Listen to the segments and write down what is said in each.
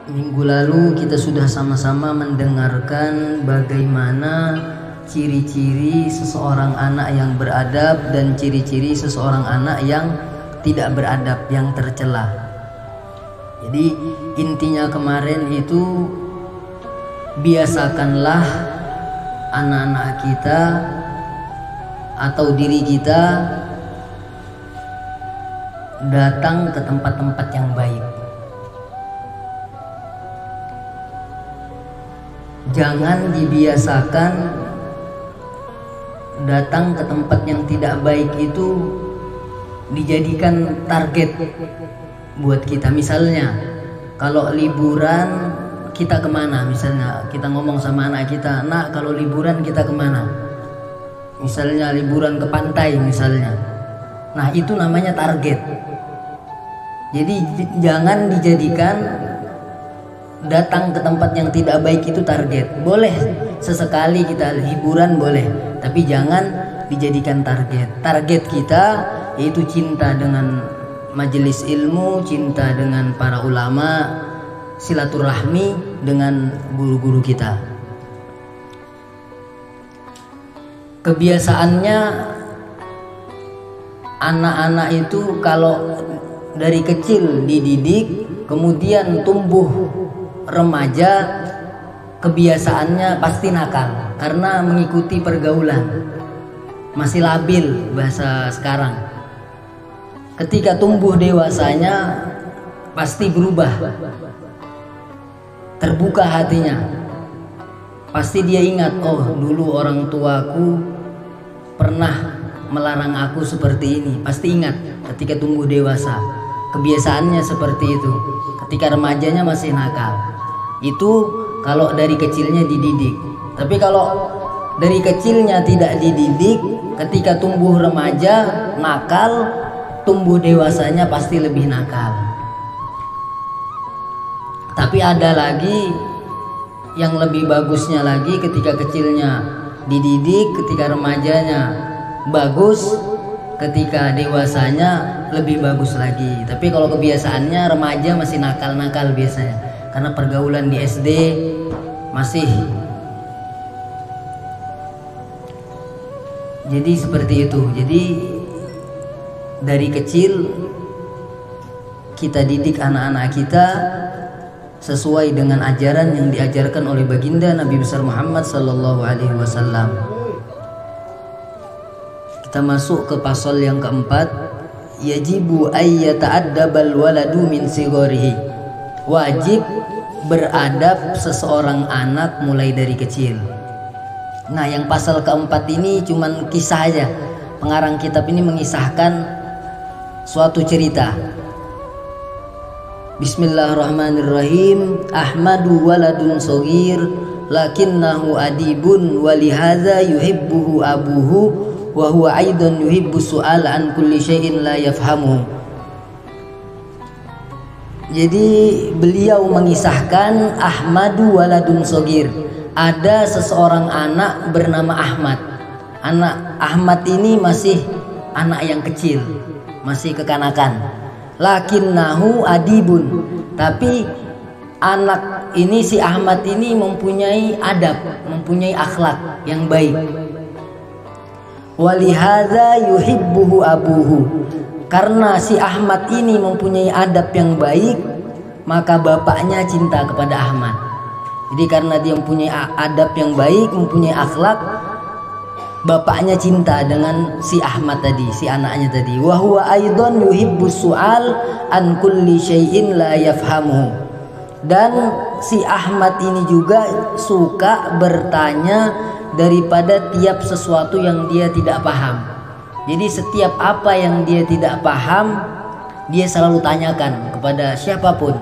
Minggu lalu kita sudah sama-sama mendengarkan bagaimana ciri-ciri seseorang anak yang beradab dan ciri-ciri seseorang anak yang tidak beradab, yang tercela. Jadi intinya kemarin itu, biasakanlah anak-anak kita atau diri kita datang ke tempat-tempat yang baik. Jangan dibiasakan datang ke tempat yang tidak baik itu dijadikan target buat kita. Misalnya kalau liburan kita kemana, misalnya kita ngomong sama anak kita, nak kalau liburan kita kemana, misalnya liburan ke pantai misalnya. Nah itu namanya target. Jadi jangan dijadikan datang ke tempat yang tidak baik itu target. Boleh sesekali kita hiburan boleh, tapi jangan dijadikan target. Target kita yaitu cinta dengan majelis ilmu, cinta dengan para ulama, silaturahmi dengan guru-guru kita. Kebiasaannya anak-anak itu kalau dari kecil dididik, kemudian tumbuh remaja, kebiasaannya pasti nakal karena mengikuti pergaulan, masih labil bahasa sekarang. Ketika tumbuh dewasanya pasti berubah, terbuka hatinya, pasti dia ingat, oh dulu orang tuaku pernah melarang aku seperti ini. Pasti ingat ketika tumbuh dewasa, kebiasaannya seperti itu. Ketika remajanya masih nakal, itu kalau dari kecilnya dididik. Tapi kalau dari kecilnya tidak dididik, ketika tumbuh remaja nakal, tumbuh dewasanya pasti lebih nakal. Tapi ada lagi yang lebih bagusnya lagi, ketika kecilnya dididik, ketika remajanya bagus, ketika dewasanya lebih bagus lagi. Tapi kalau kebiasaannya remaja masih nakal-nakal biasanya, karena pergaulan di SD masih. Jadi seperti itu. Jadi dari kecil kita didik anak-anak kita sesuai dengan ajaran yang diajarkan oleh baginda Nabi besar Muhammad sallallahu alaihi wasallam. Kita masuk ke pasal yang keempat, yajibu ayyata'addabal waladu min sigorihi. Wajib beradab seseorang anak mulai dari kecil. Nah yang pasal keempat ini cuman kisah aja. Pengarang kitab ini mengisahkan suatu cerita. Bismillahirrahmanirrahim. Ahmadu waladun sogir lakinnahu adibun walihadza yuhibbuhu abuhu wa huwa aidan yuhibbu su'al an kulli syai'in la yafhamu. Jadi beliau mengisahkan Ahmadu waladun sogir. Ada seseorang anak bernama Ahmad. Anak Ahmad ini masih anak yang kecil, masih kekanakan. Lakinnahu adibun. Tapi anak ini, si Ahmad ini mempunyai adab, mempunyai akhlak yang baik. Walihadza yuhibbuhu abuhu. Karena si Ahmad ini mempunyai adab yang baik, maka bapaknya cinta kepada Ahmad. Jadi karena dia mempunyai adab yang baik, mempunyai akhlak, bapaknya cinta dengan si Ahmad tadi, si anaknya tadi. Wa huwa aidan yuhibbus su'al an kulli syai'in la yafhamu. Dan si Ahmad ini juga suka bertanya daripada tiap sesuatu yang dia tidak paham. Jadi setiap apa yang dia tidak paham, dia selalu tanyakan kepada siapapun.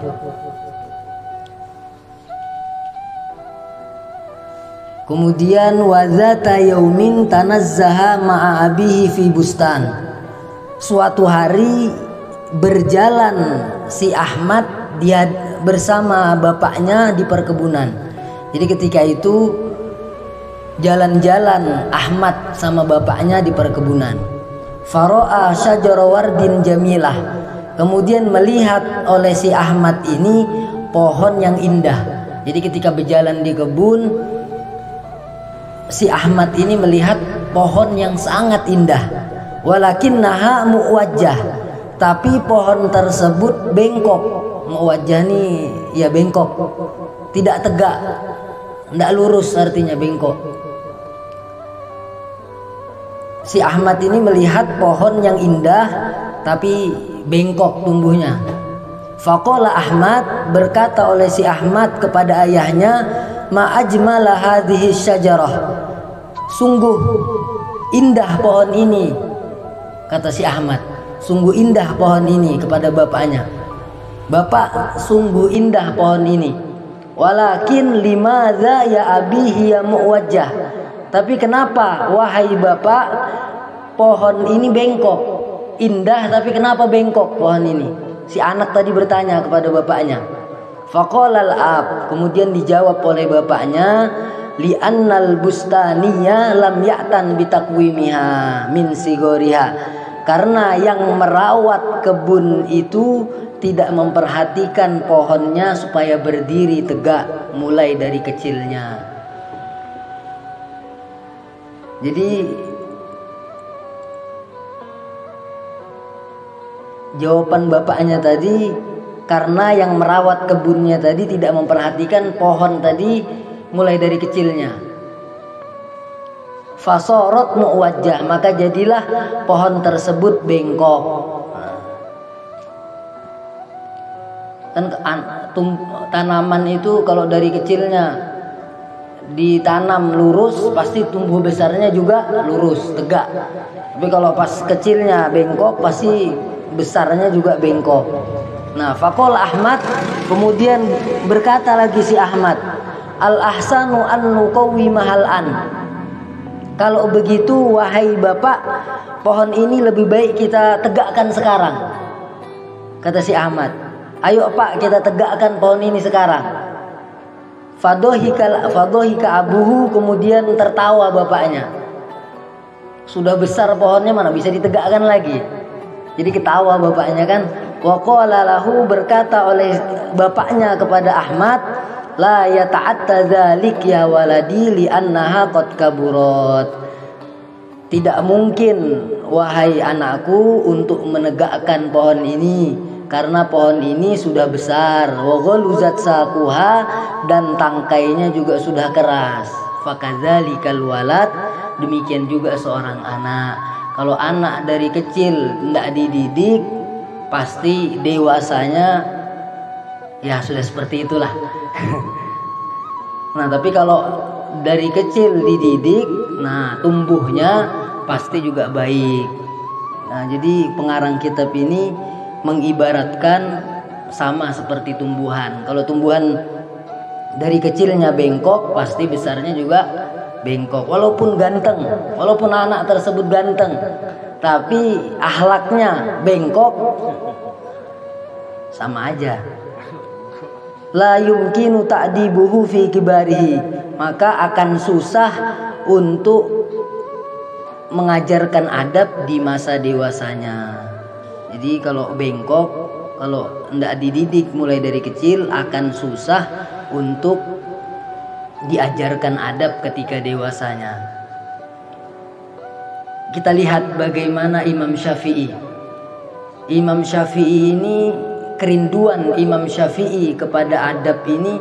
Kemudian wazata yaumin tanazzaha ma'a abihi fi bustan. Suatu hari berjalan si Ahmad, dia bersama bapaknya di perkebunan. Jadi ketika itu jalan-jalan Ahmad sama bapaknya di perkebunan. Faro'a syajara wardin jamilah. Kemudian melihat oleh si Ahmad ini pohon yang indah. Jadi ketika berjalan di kebun, si Ahmad ini melihat pohon yang sangat indah. Walakinnaha muwajjah, tapi pohon tersebut bengkok. Muwajjah nih ya bengkok, tidak tegak, tidak lurus, artinya bengkok. Si Ahmad ini melihat pohon yang indah tapi bengkok tumbuhnya. Faqala Ahmad, berkata oleh si Ahmad kepada ayahnya, ma ajmala hadhihi syajarah, sungguh indah pohon ini. Kata si Ahmad, sungguh indah pohon ini kepada bapaknya. Bapak, sungguh indah pohon ini. Walakin limadza ya abihi ya muwajjah, tapi kenapa wahai bapak pohon ini bengkok? Indah tapi kenapa bengkok pohon ini? Si anak tadi bertanya kepada bapaknya. Faqala al-ab, kemudian dijawab oleh bapaknya, li'annal bustaniya lam ya'tan bitakwimiha min sigoriha, karena yang merawat kebun itu tidak memperhatikan pohonnya supaya berdiri tegak mulai dari kecilnya. Jadi jawaban bapaknya tadi, karena yang merawat kebunnya tadi tidak memperhatikan pohon tadi mulai dari kecilnya. Fasorot muwajjah, maka jadilah pohon tersebut bengkok. Kan tanaman itu kalau dari kecilnya ditanam lurus, pasti tumbuh besarnya juga lurus, tegak. Tapi kalau pas kecilnya bengkok, pasti besarnya juga bengkok. Nah, faqol Ahmad, kemudian berkata lagi si Ahmad, al-ahsanu an nuqawwi mahal an. Kalau begitu wahai bapak, pohon ini lebih baik kita tegakkan sekarang. Kata si Ahmad, ayo pak, kita tegakkan pohon ini sekarang. Fadohika abuhu, kemudian tertawa bapaknya. Sudah besar pohonnya, mana bisa ditegakkan lagi. Jadi ketawa bapaknya kan. Wa qala lahu, berkata oleh bapaknya kepada Ahmad, la yata'atta dzalik ya waladi li annaha qad kaburat. Tidak mungkin wahai anakku untuk menegakkan pohon ini, karena pohon ini sudah besar. Wa ghaluzat saquha, dan tangkainya juga sudah keras. Fakadzalikal walad, demikian juga seorang anak. Kalau anak dari kecil tidak dididik, pasti dewasanya ya sudah seperti itulah. Nah, tapi kalau dari kecil dididik, nah tumbuhnya pasti juga baik. Nah, jadi pengarang kitab ini mengibaratkan sama seperti tumbuhan. Kalau tumbuhan dari kecilnya bengkok, pasti besarnya juga bengkok. Walaupun ganteng, walaupun anak tersebut ganteng, tapi akhlaknya bengkok, sama aja. La yumkinu ta'dibuhu fi kibarihi, maka akan susah untuk mengajarkan adab di masa dewasanya. Jadi kalau bengkok, kalau tidak dididik mulai dari kecil, akan susah untuk diajarkan adab ketika dewasanya. Kita lihat bagaimana Imam Syafi'i. Imam Syafi'i ini, kerinduan Imam Syafi'i kepada adab ini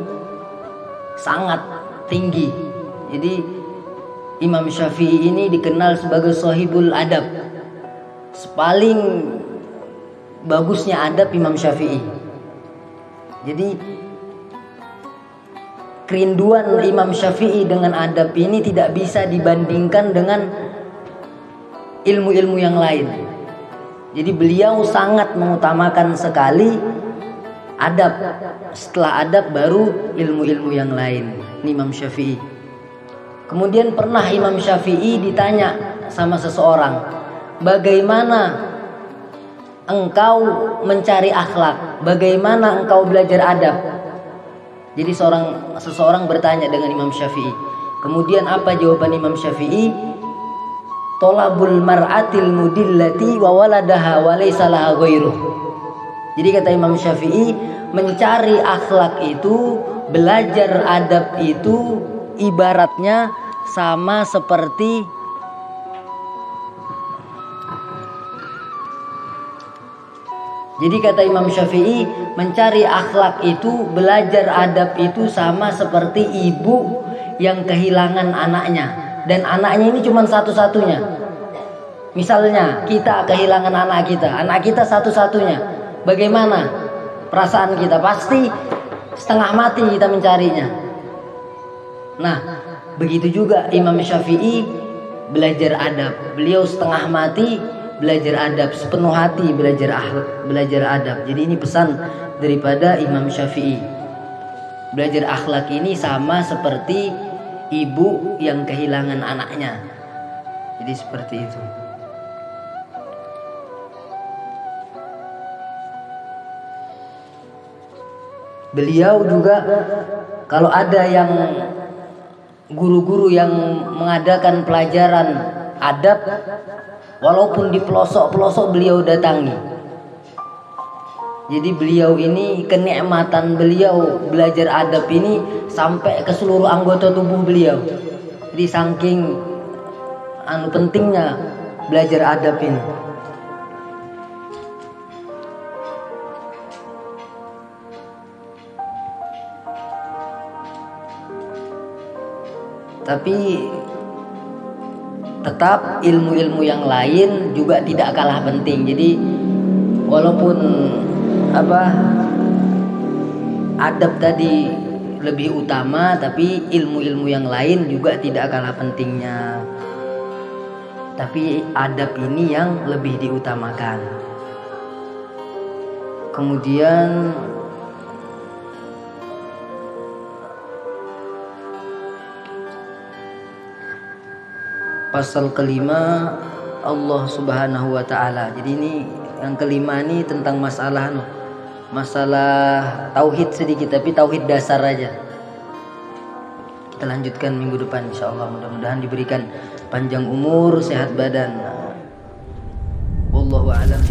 sangat tinggi. Jadi Imam Syafi'i ini dikenal sebagai sahibul adab. Paling bagusnya adab Imam Syafi'i. Jadi kerinduan Imam Syafi'i dengan adab ini tidak bisa dibandingkan dengan ilmu-ilmu yang lain. Jadi beliau sangat mengutamakan sekali adab. Setelah adab baru ilmu-ilmu yang lain. Ini Imam Syafi'i. Kemudian pernah Imam Syafi'i ditanya sama seseorang, bagaimana engkau mencari akhlak? Bagaimana engkau belajar adab? Jadi seseorang bertanya dengan Imam Syafi'i. Kemudian apa jawaban Imam Syafi'i? Tolabul mar'atil mudillati wa waladaha wa laysa laha ghairuh. Jadi kata Imam Syafi'i, mencari akhlak itu, belajar adab itu ibaratnya sama seperti Jadi kata Imam Syafi'i, mencari akhlak itu, belajar adab itu sama seperti ibu yang kehilangan anaknya. Dan anaknya ini cuma satu-satunya. Misalnya kita kehilangan anak kita satu-satunya. Bagaimana perasaan kita? Pasti setengah mati kita mencarinya. Nah, begitu juga Imam Syafi'i belajar adab. Beliau setengah mati belajar adab, sepenuh hati belajar adab. Jadi ini pesan daripada Imam Syafi'i. Belajar akhlak ini sama seperti ibu yang kehilangan anaknya. Jadi seperti itu. Beliau juga kalau ada yang guru-guru yang mengadakan pelajaran adab, walaupun di pelosok-pelosok beliau datangi. Jadi beliau ini, kenikmatan beliau belajar adab ini sampai ke seluruh anggota tubuh beliau. Jadi saking pentingnya belajar adab ini. Tapi tetap ilmu-ilmu yang lain juga tidak kalah penting. Jadi walaupun adab tadi lebih utama, tapi ilmu-ilmu yang lain juga tidak kalah pentingnya. Tapi adab ini yang lebih diutamakan. Kemudian pasal kelima, Allah Subhanahu wa ta'ala. Jadi ini yang kelima ini tentang masalah tauhid sedikit, tapi tauhid dasar aja. Kita lanjutkan minggu depan insyaallah. Mudah-mudahan diberikan panjang umur, sehat badan. Wallahu a'lam.